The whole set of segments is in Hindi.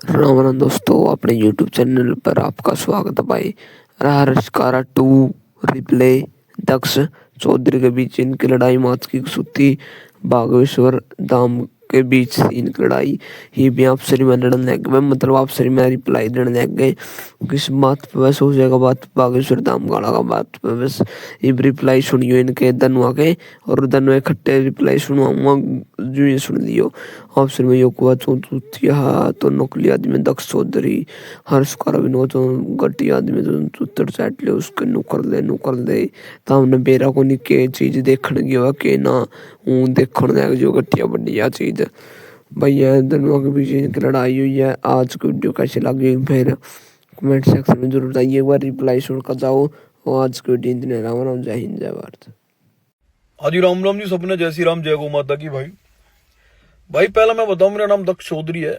राम राम दोस्तों, अपने YouTube चैनल पर आपका स्वागत है भाई। रश्कारा 2 रिप्ले दक्ष चौधरी के बीच इनकी लड़ाई मात की सुती बागेश्वर धाम के बीच सीन की लड़ाई ही भी आपसरी में लड़ने लग गए। मतलब आपसरी में रिप्लाई देने लग गए। किस बात पे बस हो जाएगा बात बागेश्वर धाम गाड़ा का बात पे बस ये रिप्लाई सुनियो इनके दनुआ के और दनुआ इकट्ठे रिप्लाई सुनवाऊंगा जो ये सुन लियो। आपसरी में योकुआ चौथुतिया तो नकली आदमी दक्ष चौधरी हर्ष कर विनोद गट्टी आदमी तो चुत्तर चाट ले उसके नुकर ले तामने बेरा को निके चीज देखने गया के ना ऊं देखने लग जो गट्टिया बढ़िया चीज भैया दोनों के बीच इनकी लड़ाई हुई है। आज की वीडियो कैसी लगी फिर कमेंट सेक्शन में जरूर बताइए, एक बार रिप्लाई सुनकर जाओ। और आज की वीडियो इतने राम राम, जय हिंद जय भारत। हाजी राम राम जी, सपने जय श्री राम, जय गौ माता की। भाई पहला मैं बताऊं, मेरा नाम दक्ष चौधरी है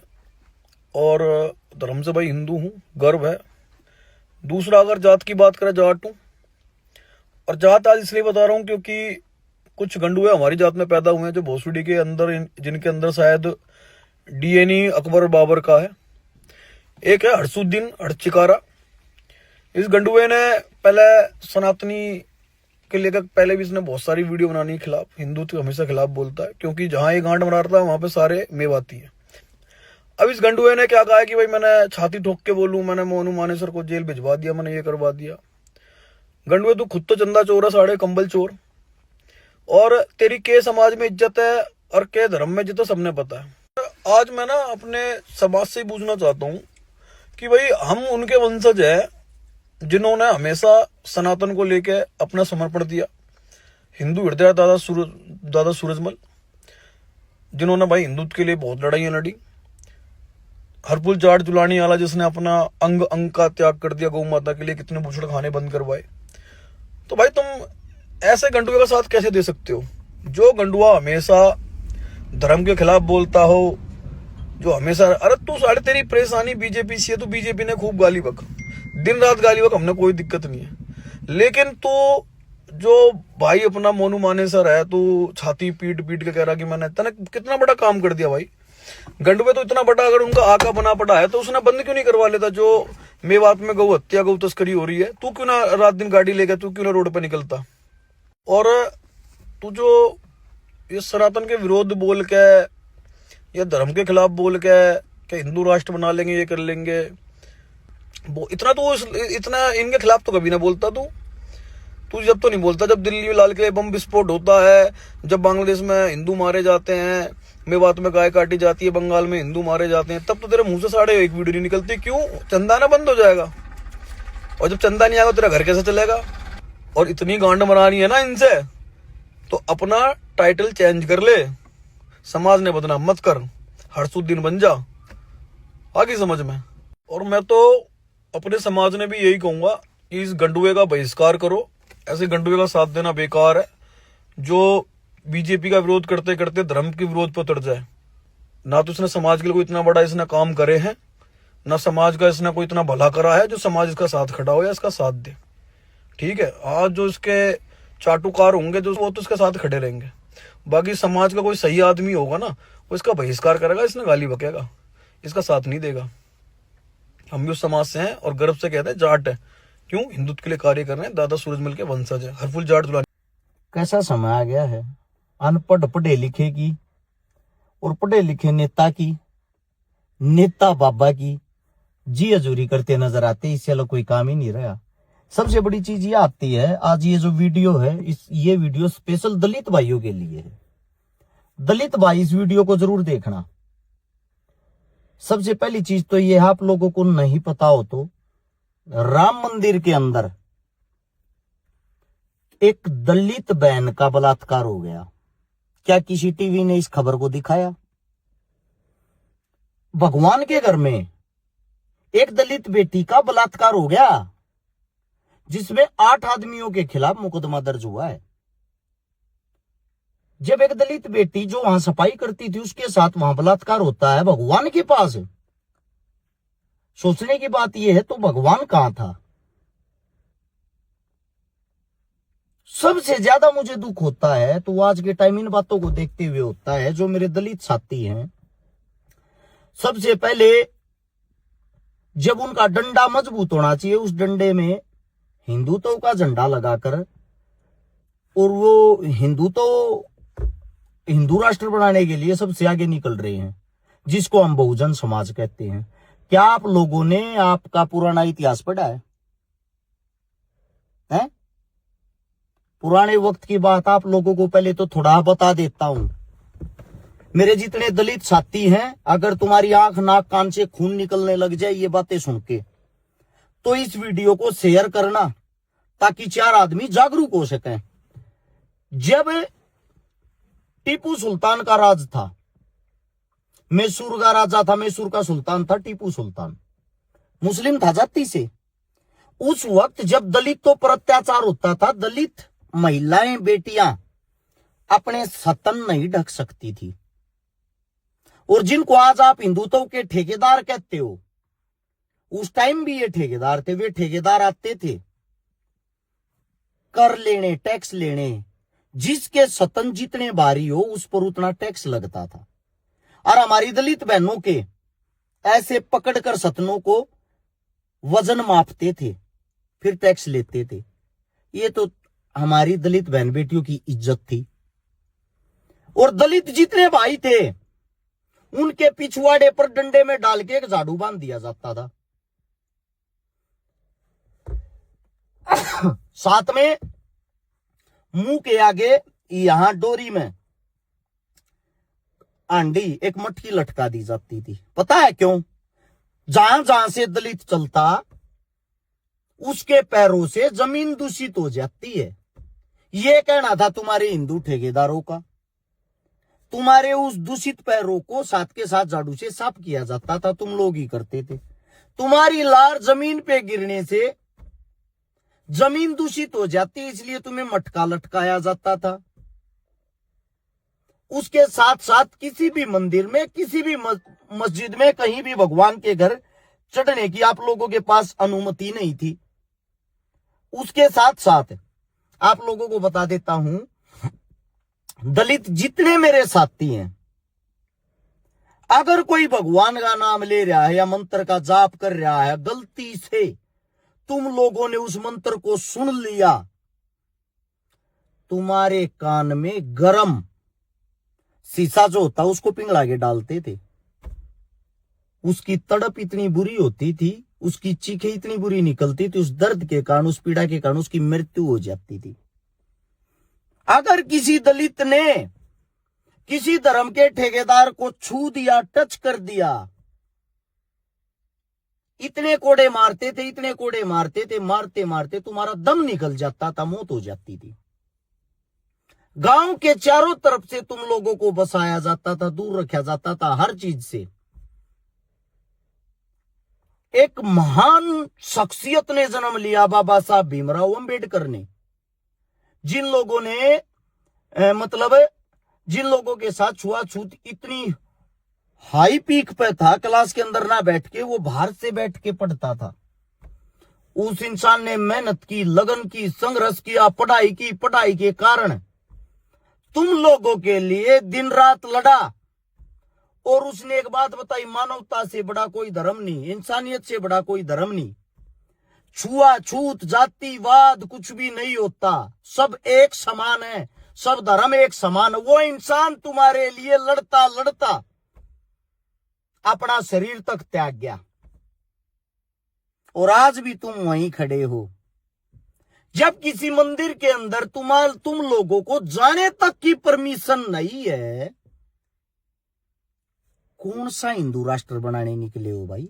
और धर्म से भाई हिंदू हूं, गर्व है। दूसरा, अगर जात की बात करें, जाट हूं। और जात आज इसलिए बता रहा हूं क्योंकि कुछ गंडुए हमारी जात में पैदा हुए हैं जो भोसड़ी के अंदर, जिनके अंदर शायद डीएनए अकबर और बाबर का है। एक है हर्षुद्दीन हड़चिकारा। इस गंडुए ने पहले सनातनी के लेकर पहले भी इसने बहुत सारी वीडियो बनाने के खिलाफ, हिंदुत्व हमेशा खिलाफ बोलता है क्योंकि जहां ये गांड मराता है वहां पे सारे मेवाती है। अब इस गंडुए ने क्या कहा है कि भाई मैंने छाती ठोक के बोलूं, मैंने मोनू मानेसर को जेल भिजवा दिया, मैंने ये करवा दिया। गंडुए तू खुद तो चंदा चोर है, साढ़े कंबल चोर, और तेरी के समाज में इज्जत है और के धर्म में इज्जत है, सबने पता है। आज मैं ना अपने समाज से पूछना चाहता हूँ कि भाई हम उनके वंशज है जिन्होंने हमेशा सनातन को लेके अपना समर्पण दिया। हिंदू हृदय दादा सूरजमल, जिन्होंने भाई हिंदुत्व के लिए बहुत लड़ाइयां लड़ी। हरपुल जाट जुलानी वाला, जिसने अपना अंग अंग का त्याग कर दिया गौ माता के लिए, कितने बुछड़ खाने बंद करवाए। तो भाई तुम ऐसे गंडुए का साथ कैसे दे सकते हो जो गंडुआ हमेशा धर्म के खिलाफ बोलता हो, जो हमेशा, अरे तू साढ़े तेरी परेशानी बीजेपी से है, तो बीजेपी ने खूब गाली बक, दिन रात गाली बक, हमने कोई दिक्कत नहीं है। लेकिन तू जो भाई अपना मोनू मानेसर है, तू छाती पीट पीट के कह रहा कि मैंने तने कितना बड़ा काम कर दिया। भाई गंडुए तो इतना बड़ा, अगर उनका आका बना पड़ा है तो उसने बंद क्यों नहीं करवा लेता। जो मेवात में गौ हत्या, गौ तस्करी हो रही है, तू क्यों ना रात दिन गाड़ी लेकर, तू क्यों ना रोड पर निकलता। और तू जो ये सनातन के विरोध बोल के या धर्म के खिलाफ बोल के हिंदू राष्ट्र बना लेंगे, ये कर लेंगे, इतना इनके खिलाफ तो कभी ना बोलता। तू जब तो नहीं बोलता जब दिल्ली में लाल किले बम विस्फोट होता है, जब बांग्लादेश में हिंदू मारे जाते हैं, मेवात में गाय काटी जाती है, बंगाल में हिंदू मारे जाते हैं, तब तो तेरे मुंह से साढ़े एक वीडियो नहीं निकलती। क्यों? चंदा ना बंद हो जाएगा, और जब चंदा नहीं आएगा तेरा घर कैसे चलेगा। और इतनी गांड मरानी है ना इनसे, तो अपना टाइटल चेंज कर ले, समाज ने बदनाम मत कर, हर्षुद्दीन बन जा, आगे समझ में। और मैं तो अपने समाज ने भी यही कहूंगा कि इस गंडुए का बहिष्कार करो। ऐसे गंडुए का साथ देना बेकार है जो बीजेपी का विरोध करते करते धर्म के विरोध पर उतर जाए। ना तो इसने समाज के लिए कोई इतना बड़ा इसने काम करे हैं, ना समाज का इसने कोई इतना भला करा है जो समाज इसका साथ खड़ा हो या इसका साथ दे। ठीक है, आज जो इसके चाटुकार होंगे जो, वो तो इसके साथ खड़े रहेंगे। बाकी समाज का कोई सही आदमी होगा ना, वो इसका बहिष्कार करेगा, इसने गाली बकेगा, इसका साथ नहीं देगा। हम भी उस समाज से हैं और गर्व से कहते हैं जाट है। क्यों? हिंदुत्व के लिए कार्य कर रहे हैं, दादा सूरजमल के वंशज है, हरफुल जाट जुलानी। कैसा समय आ गया है, अनपढ़ पढ़े लिखे की और पढ़े लिखे नेता की, नेता बाबा की जी हजूरी करते नजर आते। इससे अलग कोई काम ही नहीं रहा। सबसे बड़ी चीज ये आती है, आज ये जो वीडियो है, ये वीडियो स्पेशल दलित भाइयों के लिए है। दलित भाई इस वीडियो को जरूर देखना। सबसे पहली चीज तो ये, आप लोगों को नहीं पता हो तो राम मंदिर के अंदर एक दलित बहन का बलात्कार हो गया। क्या किसी टीवी ने इस खबर को दिखाया? भगवान के घर में एक दलित बेटी का बलात्कार हो गया, जिसमें 8 आदमियों के खिलाफ मुकदमा दर्ज हुआ है। जब एक दलित बेटी जो वहां सफाई करती थी उसके साथ वहां बलात्कार होता है भगवान के पास, सोचने की बात यह है तो भगवान कहां था। सबसे ज्यादा मुझे दुख होता है तो आज के टाइम इन बातों को देखते हुए होता है, जो मेरे दलित साथी हैं। सबसे पहले जब उनका डंडा मजबूत होना चाहिए, उस डंडे में हिंदुत्व का झंडा लगाकर, और वो हिंदू राष्ट्र बनाने के लिए सबसे आगे निकल रहे हैं, जिसको हम बहुजन समाज कहते हैं। क्या आप लोगों ने आपका पुराना इतिहास पढ़ा है? पुराने वक्त की बात आप लोगों को पहले तो थोड़ा बता देता हूं। मेरे जितने दलित साथी हैं, अगर तुम्हारी आंख नाक कान से खून निकलने लग जाए ये बातें सुन के, तो इस वीडियो को शेयर करना, ताकि 4 आदमी जागरूक हो सकें। जब टीपू सुल्तान का राज था, मैसूर का राजा था, मैसूर का सुल्तान था टीपू सुल्तान, मुस्लिम था जाति से। उस वक्त जब दलितों पर अत्याचार होता था, दलित महिलाएं बेटियां अपने सतन नहीं ढक सकती थी। और जिनको आज आप हिंदुत्व के ठेकेदार कहते हो, उस टाइम भी ये ठेकेदार थे। वे ठेकेदार आते थे कर लेने, टैक्स लेने, जिसके सतन जितने भारी हो उस पर उतना टैक्स लगता था। और हमारी दलित बहनों के ऐसे पकड़कर सतनों को वजन मापते थे, फिर टैक्स लेते थे। ये तो हमारी दलित बहन बेटियों की इज्जत थी। और दलित जितने भाई थे उनके पिछवाड़े पर डंडे में डाल के एक झाड़ू बांध दिया जाता था। साथ में मुंह के आगे यहां डोरी में आंडी एक मटकी लटका दी जाती थी। पता है क्यों? जहां जहां से दलित चलता उसके पैरों से जमीन दूषित हो जाती है। ये कहना था तुम्हारे हिंदू ठेकेदारों का। तुम्हारे उस दूषित पैरों को साथ के साथ झाड़ू से साफ किया जाता था, तुम लोग ही करते थे। तुम्हारी लार जमीन पे गिरने से जमीन दूषित हो जाती, इसलिए तुम्हें मटका लटकाया जाता था। उसके साथ साथ किसी भी मंदिर में, किसी भी मस्जिद में, कहीं भी भगवान के घर चढ़ने की आप लोगों के पास अनुमति नहीं थी। उसके साथ साथ आप लोगों को बता देता हूं, दलित जितने मेरे साथी हैं, अगर कोई भगवान का नाम ले रहा है या मंत्र का जाप कर रहा है, गलती से तुम लोगों ने उस मंत्र को सुन लिया, तुम्हारे कान में गरम शीशा जो होता उसको पिघला के डालते थे। उसकी तड़प इतनी बुरी होती थी, उसकी चीखें इतनी बुरी निकलती थी, उस दर्द के कारण, उस पीड़ा के कारण उसकी मृत्यु हो जाती थी। अगर किसी दलित ने किसी धर्म के ठेकेदार को छू दिया, टच कर दिया, इतने कोड़े मारते थे, इतने कोड़े मारते थे, मारते मारते तुम्हारा दम निकल जाता था, मौत हो जाती थी। गांव के चारों तरफ से तुम लोगों को बसाया जाता था, दूर रखा जाता था हर चीज से। एक महान शख्सियत ने जन्म लिया, बाबा साहब भीमराव अंबेडकर ने। जिन लोगों ने जिन लोगों के साथ छुआछूत इतनी हाई पीक पे था, क्लास के अंदर ना बैठ के वो बाहर से बैठ के पढ़ता था। उस इंसान ने मेहनत की, लगन की, संघर्ष किया, पढ़ाई की। पढ़ाई के कारण तुम लोगों के लिए दिन रात लड़ा। और उसने एक बात बताई, मानवता से बड़ा कोई धर्म नहीं, इंसानियत से बड़ा कोई धर्म नहीं, छुआछूत, जातिवाद कुछ भी नहीं होता, सब एक समान है, सब धर्म एक समान। वो इंसान तुम्हारे लिए लड़ता लड़ता अपना शरीर तक त्याग गया, और आज भी तुम वहीं खड़े हो। जब किसी मंदिर के अंदर तुम लोगों को जाने तक की परमिशन नहीं है, कौन सा हिंदू राष्ट्र बनाने निकले हो भाई?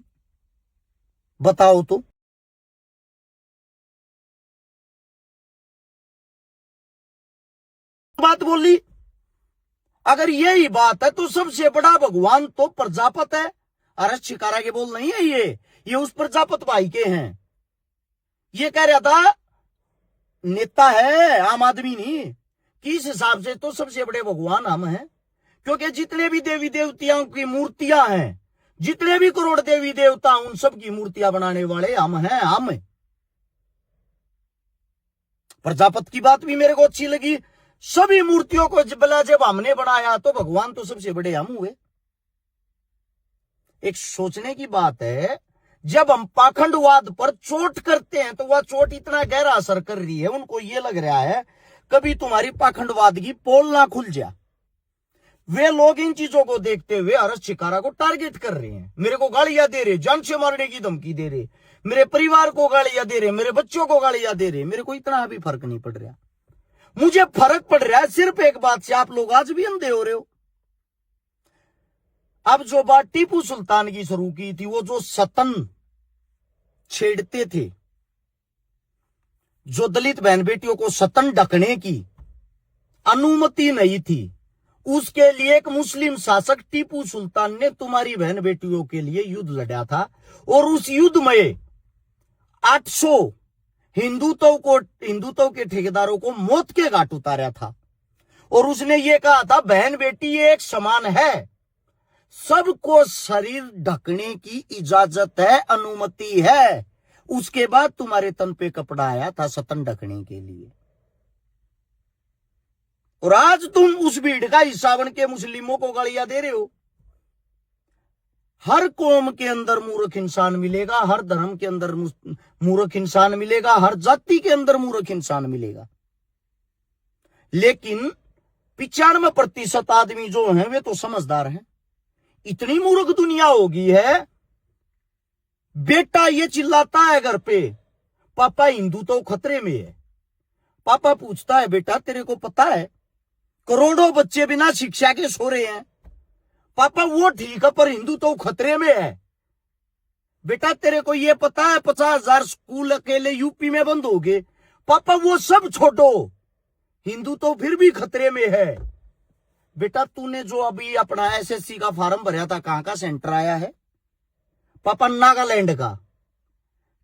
बताओ तो। बात बोली, अगर यही बात है तो सबसे बड़ा भगवान तो प्रजापत है। अरे शिकारा के बोल नहीं है ये उस प्रजापत भाई के हैं। ये कह रहा था नेता है, आम आदमी नहीं। किस हिसाब से तो सबसे बड़े भगवान हम हैं, क्योंकि जितने भी देवी देवताओं की मूर्तियां हैं, जितने भी करोड़ देवी देवता, उन सब की मूर्तियां बनाने वाले हम हैं। हम प्रजापत की बात भी मेरे को अच्छी लगी। सभी मूर्तियों को जब हमने बनाया तो भगवान तो सबसे बड़े हम हुए। एक सोचने की बात है, जब हम पाखंडवाद पर चोट करते हैं तो वह चोट इतना गहरा असर कर रही है, उनको यह लग रहा है कभी तुम्हारी पाखंडवाद की पोल ना खुल जा। वे लोग इन चीजों को देखते हुए हर्ष शिकारा को टारगेट कर रहे हैं, मेरे को गालियां दे रहे, जान से मारने की धमकी दे रहे, मेरे परिवार को गालियां दे रहे, मेरे बच्चों को गालियां दे रहे। मेरे को इतना भी फर्क नहीं पड़ रहा। मुझे फर्क पड़ रहा है सिर्फ एक बात से, आप लोग आज भी अंधे हो रहे हो। अब जो बात टीपू सुल्तान की शुरू की थी, वो जो सतन छेड़ते थे, जो दलित बहन बेटियों को सतन ढकने की अनुमति नहीं थी, उसके लिए एक मुस्लिम शासक टीपू सुल्तान ने तुम्हारी बहन बेटियों के लिए युद्ध लड़ा था। और उस युद्ध में 800 हिंदुत्व के ठेकेदारों को मौत के घाट उतारा था। और उसने ये कहा था बहन बेटी एक समान है, सबको शरीर ढकने की इजाजत है, अनुमति है। उसके बाद तुम्हारे तन पे कपड़ा आया था सतन ढकने के लिए। और आज तुम उस भीड़ का हिस्सा बन के मुस्लिमों को गालियां दे रहे हो। हर कौम के अंदर मूर्ख इंसान मिलेगा, हर धर्म के अंदर मूर्ख इंसान मिलेगा, हर जाति के अंदर मूर्ख इंसान मिलेगा, लेकिन 95% आदमी जो हैं वे तो समझदार हैं। इतनी मूर्ख दुनिया होगी है, बेटा ये चिल्लाता है घर पे पापा हिंदू तो खतरे में है। पापा पूछता है बेटा तेरे को पता है करोड़ों बच्चे बिना शिक्षा के सो रहे हैं। पापा वो ठीक है पर हिंदू तो खतरे में है। बेटा तेरे को ये पता है 50,000 स्कूल अकेले यूपी में बंद हो गए। पापा वो सब छोड़ो, हिंदू तो फिर भी खतरे में है। बेटा तूने जो अभी अपना एसएससी का फॉर्म भरा था, कहां का सेंटर आया है? पापा नागालैंड का।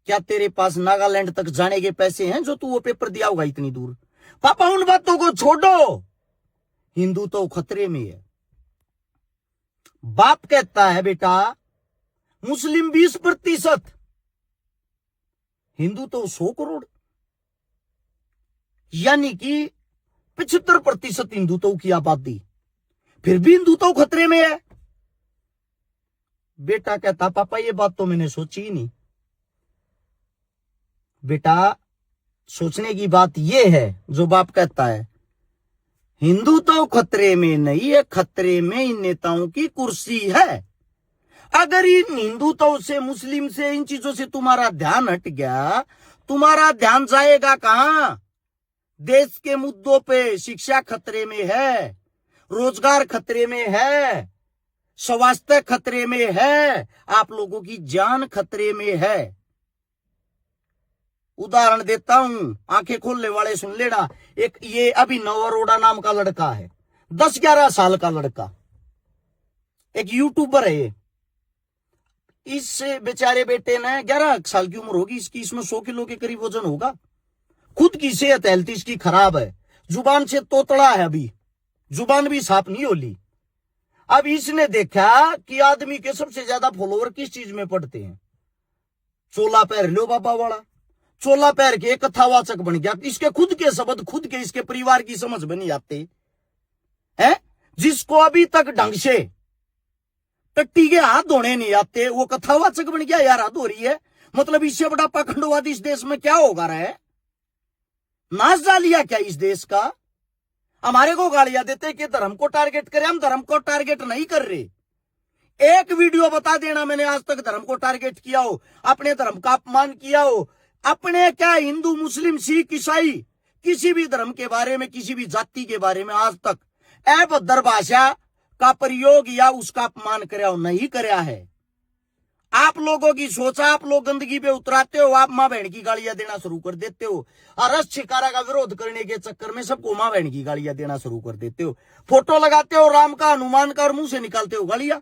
क्या तेरे पास नागालैंड तक जाने के पैसे हैं जो तू वो पेपर दिया होगा इतनी दूर? पापा उन बातों को छोड़ो, हिंदू तो खतरे में है। बाप कहता है बेटा मुस्लिम 20%, हिंदू तो 100 करोड़, यानी कि 75% हिंदुत्व की आबादी, फिर भी हिंदुत्व खतरे में है। बेटा कहता पापा ये बात तो मैंने सोची ही नहीं। बेटा सोचने की बात ये है जो बाप कहता है, हिंदुत्व खतरे में नहीं है, खतरे में इन नेताओं की कुर्सी है। अगर इन हिंदुत्व से, मुस्लिम से, इन चीजों से तुम्हारा ध्यान हट गया, तुम्हारा ध्यान जाएगा कहां? देश के मुद्दों पे। शिक्षा खतरे में है, रोजगार खतरे में है, स्वास्थ्य खतरे में है, आप लोगों की जान खतरे में है। उदाहरण देता हूं, आंखें खोलने वाले सुन लेना। एक ये अभिनव अरोड़ा नाम का लड़का है, 10-11 साल का लड़का, एक यूट्यूबर है ये। इस बेचारे बेटे ने 11 साल की उम्र होगी इसकी, इसमें 100 किलो के करीब वजन होगा। खुद की सेहत हेल्थ इसकी खराब है, जुबान से तोतड़ा है, अभी जुबान भी साफ नहीं होली। अब इसने देखा कि आदमी के सबसे ज्यादा फॉलोवर किस चीज में पड़ते हैं, चोला पहन लो बाबा वाला, चोला पहन के कथावाचक बन गया। इसके खुद के शब्द, खुद के इसके परिवार की समझ में नहीं आते हैं। जिसको अभी तक ढंग से टट्टी के हाथ धोने नहीं आते, वो कथावाचक बन गया। यार हाथ धो रही है, मतलब इससे बड़ा पाखंडवाद इस देश में क्या होगा रहा है? नाश जा लिया क्या इस देश का? हमारे को गालियां देते कि धर्म को टारगेट करें, हम धर्म को टारगेट नहीं कर रहे। एक वीडियो बता देना मैंने आज तक धर्म को टारगेट किया हो, अपने धर्म का अपमान किया हो। अपने क्या हिंदू, मुस्लिम, सिख, ईसाई, किसी भी धर्म के बारे में, किसी भी जाति के बारे में आज तक अभद्र भाषा का प्रयोग या उसका अपमान कराया नहीं कराया है। आप लोगों की सोच, आप लोग गंदगी पे उतराते हो, आप मां बहन की गालियां देना शुरू कर देते हो। हर्ष शिकारा का विरोध करने के चक्कर में सबको मां बहन की गालियां देना शुरू कर देते हो। फोटो लगाते हो राम का, हनुमान का, और मुंह से निकालते हो गालियां।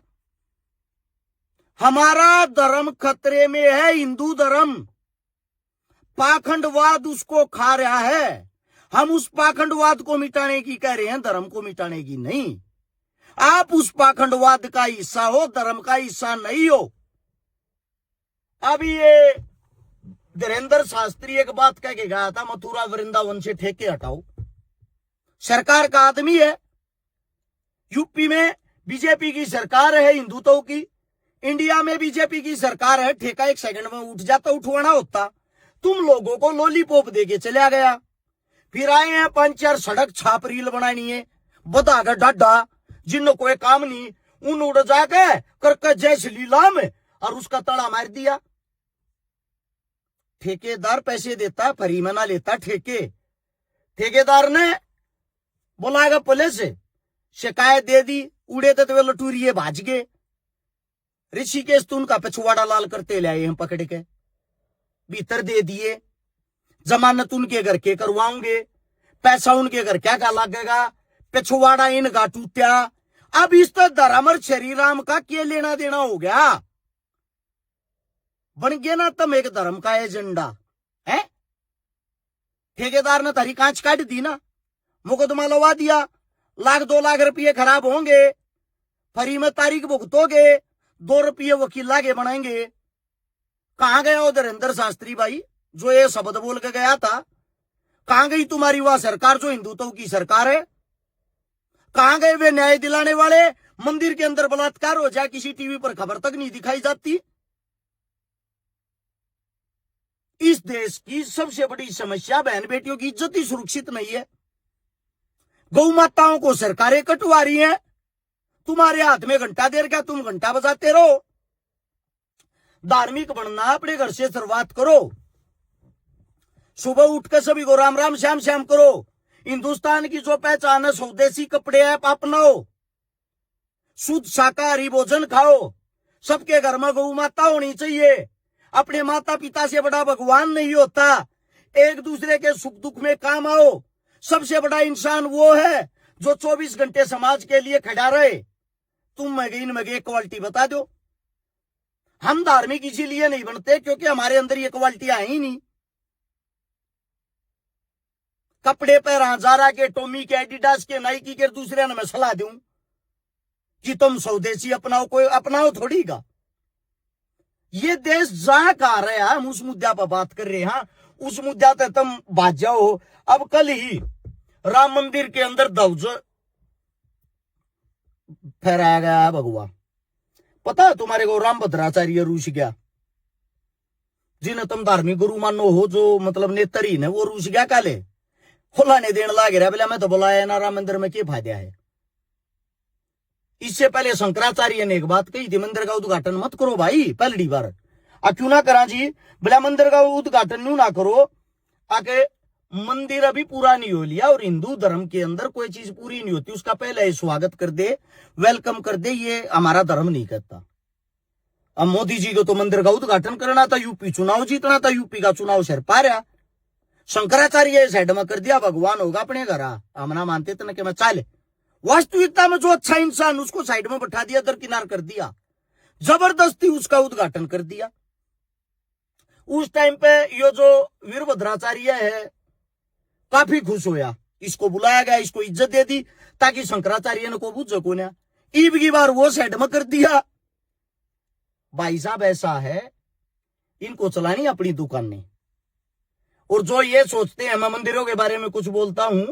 हमारा धर्म खतरे में है, हिंदू धर्म। पाखंडवाद उसको खा रहा है। हम उस पाखंडवाद को मिटाने की कह रहे हैं, धर्म को मिटाने की नहीं। आप उस पाखंडवाद का हिस्सा हो, धर्म का हिस्सा नहीं हो। अभी ये धीरेन्द्र शास्त्री एक बात कह के गया था, मथुरा वृंदावन से ठेके हटाओ। सरकार का आदमी है, यूपी में बीजेपी की सरकार है हिंदुत्व की, इंडिया में बीजेपी की सरकार है, ठेका एक सेकंड में उठ जाता, उठवाना होता। तुम लोगों को लॉलीपॉप देके चला गया। फिर आए हैं 5-4 सड़क छाप रील बनानी है, बता कर डाडा जिन्हों कोई काम नहीं, उन उड़ जाके करके जैसे लीला में और उसका तड़ा मार दिया। ठेकेदार पैसे देता, फ्री में ना लेता ठेके। ठेकेदार ने बोलाएगा पुलिस से, शिकायत दे दी, उड़े तो वे लटूरिये भाज गए। ऋषिकेश तो उनका पिछवाड़ा लाल करते लाए हम पकड़ के, भीतर दे दिए। जमानत उनके घर के करवाऊंगे, पैसा उनके घर क्या क्या लगेगा, पिछवाड़ा इनका टूटा। अब इस तो धर्म और श्री राम का क्या लेना देना हो गया? बन गया ना तुम एक धर्म का एजेंडा है। ठेकेदार ने तारी कांच काट दी ना, मुकदमा लगा दिया, 1-2 लाख रुपये खराब होंगे, फ्री में तारीख भुगतोगे, 2 रुपये वकील लागे बनाएंगे। कहां गया वो धीरेन्द्र शास्त्री भाई जो ये शब्द बोल के गया था? कहां गई तुम्हारी वह सरकार जो हिंदुत्व की सरकार है? कहां गए वे न्याय दिलाने वाले? मंदिर के अंदर बलात्कार हो जाए, किसी टीवी पर खबर तक नहीं दिखाई जाती। इस देश की सबसे बड़ी समस्या बहन बेटियों की इज्जत ही सुरक्षित नहीं है। गौ माताओं को सरकारें कटवा रही हैं। तुम्हारे हाथ में घंटा देर क्या, तुम घंटा बजाते रहो। धार्मिक बनना अपने घर से शुरुआत करो। सुबह उठ के सभी को राम राम श्याम श्याम करो। हिंदुस्तान की जो पहचान है, स्वदेशी कपड़े हैं अपनाओ, शुद्ध शाकाहारी भोजन खाओ। सबके घर में गौ माता होनी चाहिए। अपने माता पिता से बड़ा भगवान नहीं होता। एक दूसरे के सुख दुख में काम आओ। सबसे बड़ा इंसान वो है जो 24 घंटे समाज के लिए खड़ा रहे। तुम में इनमें क्वालिटी बता दो। हम धार्मिक इसीलिए नहीं बनते क्योंकि हमारे अंदर ये क्वालिटी है ही नहीं। कपड़े पर जारा के, टोमी के, एडिडास के, नाइकी के दूसरे ने मैं सलाह दूं कि तुम स्वदेशी अपनाओ, कोई अपनाओ थोड़ी का। ये देश जहां कहा रहे, हम उस मुद्दा पर बात कर रहे हैं। उस मुद्दा पे तुम बात जाओ। अब कल ही राम मंदिर के अंदर ध्वज फहराया गया है भगवा। पता है तुम्हारे को राम भद्राचार्य रूस गया, जिन्हें तुम धार्मिक गुरु मानो हो, जो मतलब नेतरीन है, वो रूस गया काले खुलाने देने लागे रहा। बोला मैं तो बुलाया ना, राम मंदिर में क्या फायदा है? इससे पहले शंकराचार्य ने एक बात कही थी, मंदिर का उद्घाटन मत करो भाई पहली बार। क्यों ना करा जी? बोला मंदिर का उद्घाटन न्यू ना करो, आके मंदिर अभी पूरा नहीं हो लिया। और हिंदू धर्म के अंदर कोई चीज पूरी नहीं होती, उसका पहले स्वागत कर दे, वेलकम कर दे, ये हमारा धर्म नहीं कहता। अब मोदी जी को तो मंदिर का उद्घाटन करना था, यूपी चुनाव जीतना था, यूपी का चुनाव सर पा रहा। शंकराचार्य साइड में कर दिया, भगवान होगा अपने घर। हम ना मानते थे ना कि मैं चाले। वास्तविकता में जो अच्छा इंसान उसको साइड में बैठा दिया, दरकिनार कर दिया, जबरदस्ती उसका उद्घाटन कर दिया। उस टाइम पे ये जो वीरभद्राचार्य है काफी खुश होया, इसको बुलाया गया, इसको इज्जत दे दी ताकि शंकराचार्य ने को बुझ को ना। ईब की बार वो साइड में कर दिया। भाई साहब ऐसा है, इनको चलानी अपनी दुकान ने। और जो ये सोचते हैं मैं मंदिरों के बारे में कुछ बोलता हूं,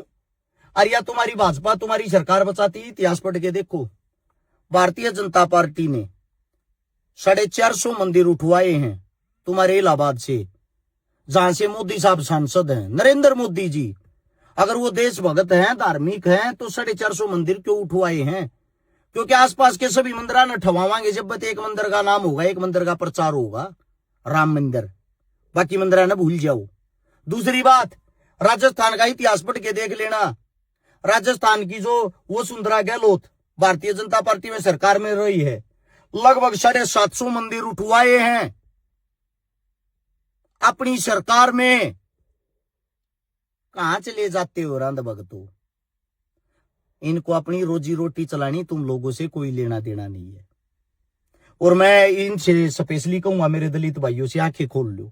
अरे या तुम्हारी भाजपा तुम्हारी सरकार बचाती, इतिहास पढ़ के देखो। भारतीय जनता पार्टी ने 450 मंदिर उठवाए हैं तुम्हारे इलाहाबाद से, जहां से मोदी साहब सांसद हैं, नरेंद्र मोदी जी। अगर वो देशभक्त हैं, धार्मिक हैं, तो 450 मंदिर क्यों उठवाए हैं? क्योंकि आसपास के सभी मंदिर न ठवावांगे, जब बत एक मंदिर का नाम होगा, एक मंदिर का प्रचार होगा, राम मंदिर, बाकी मंदिर न भूल जाओ। दूसरी बात, राजस्थान का इतिहास पढ़ के देख लेना। राजस्थान की जो वसुंधरा गहलोत भारतीय जनता पार्टी में सरकार में रही है, लगभग 750 मंदिर उठवाए हैं अपनी सरकार में। कहां चले जाते हो रांध भगतों? इनको अपनी रोजी रोटी चलानी, तुम लोगों से कोई लेना देना नहीं है। और मैं इनसे स्पेशली कहूंगा, मेरे दलित भाइयों से आंखें खोल लो।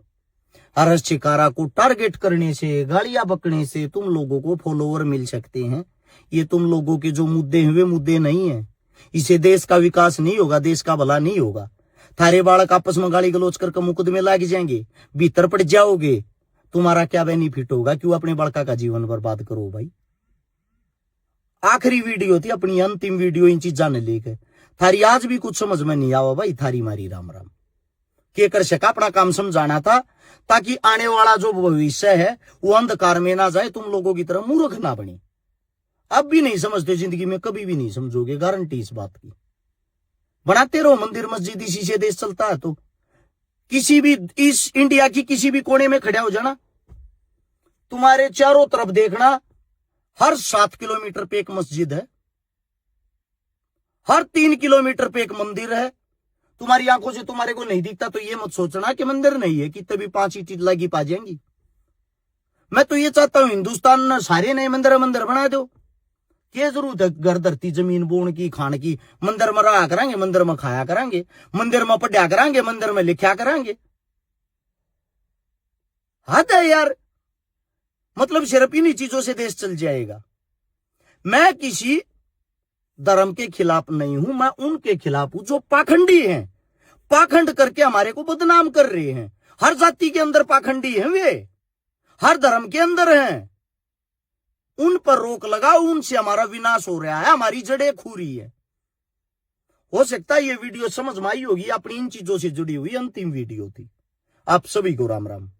हर्ष चिकारा को टारगेट करने से, गालियां बकने से तुम लोगों को फॉलोवर मिल सकते हैं। ये तुम लोगों के जो मुद्दे हैं वे मुद्दे नहीं है। इसे देश का विकास नहीं होगा, देश का भला नहीं होगा। थारे बालक आपस में गाली गलोच करके मुकदमे लग जाएंगे, भीतर पड़ जाओगे, तुम्हारा क्या बेनिफिट होगा? क्यों अपने बड़का का जीवन बर्बाद करो भाई? आखिरी वीडियो थी, अपनी अंतिम वीडियो इन चीजा ने लेकर। थारी आज भी कुछ समझ में नहीं आवा भाई, थारी मारी राम राम। के कर सका अपना काम समझाना था, ताकि आने वाला जो भविष्य है वो अंधकार में ना जाए, तुम लोगों की तरह मूर्ख ना बने। अब भी नहीं समझते जिंदगी में, कभी भी नहीं समझोगे, गारंटी इस बात की। बनाते रहो मंदिर मस्जिद, इसी से देश चलता है। तो किसी भी इस इंडिया की किसी भी कोने में खड़ा हो जाना, तुम्हारे चारों तरफ देखना, हर 7 किलोमीटर पे एक मस्जिद है, हर 3 किलोमीटर पे एक मंदिर है। तुम्हारी आंखों से तुम्हारे को नहीं दिखता तो ये मत सोचना कि मंदिर नहीं है, कि तभी 5 ईंट लगी पा जाएंगी। मैं तो ये चाहता हूं हिंदुस्तान में सारे नए मंदिर बना दो। क्या जरूरत है घर धरती जमीन बोन की, खान की? मंदिर में रहा करांगे, मंदिर में खाया करांगे, मंदिर में पढ़ा करांगे, मंदिर में लिखा करांगे। हद है यार, मतलब सिर्फ इन्हीं चीजों से देश चल जाएगा। मैं किसी धर्म के खिलाफ नहीं हूं, मैं उनके खिलाफ हूं जो पाखंडी हैं, पाखंड करके हमारे को बदनाम कर रहे हैं। हर जाति के अंदर पाखंडी हैं वे, हर धर्म के अंदर हैं। उन पर रोक लगाओ, उनसे हमारा विनाश हो रहा है, हमारी जड़ें खू रही है। हो सकता है ये वीडियो समझ में आई होगी, अपनी इन चीजों से जुड़ी हुई अंतिम वीडियो थी। आप सभी को राम राम।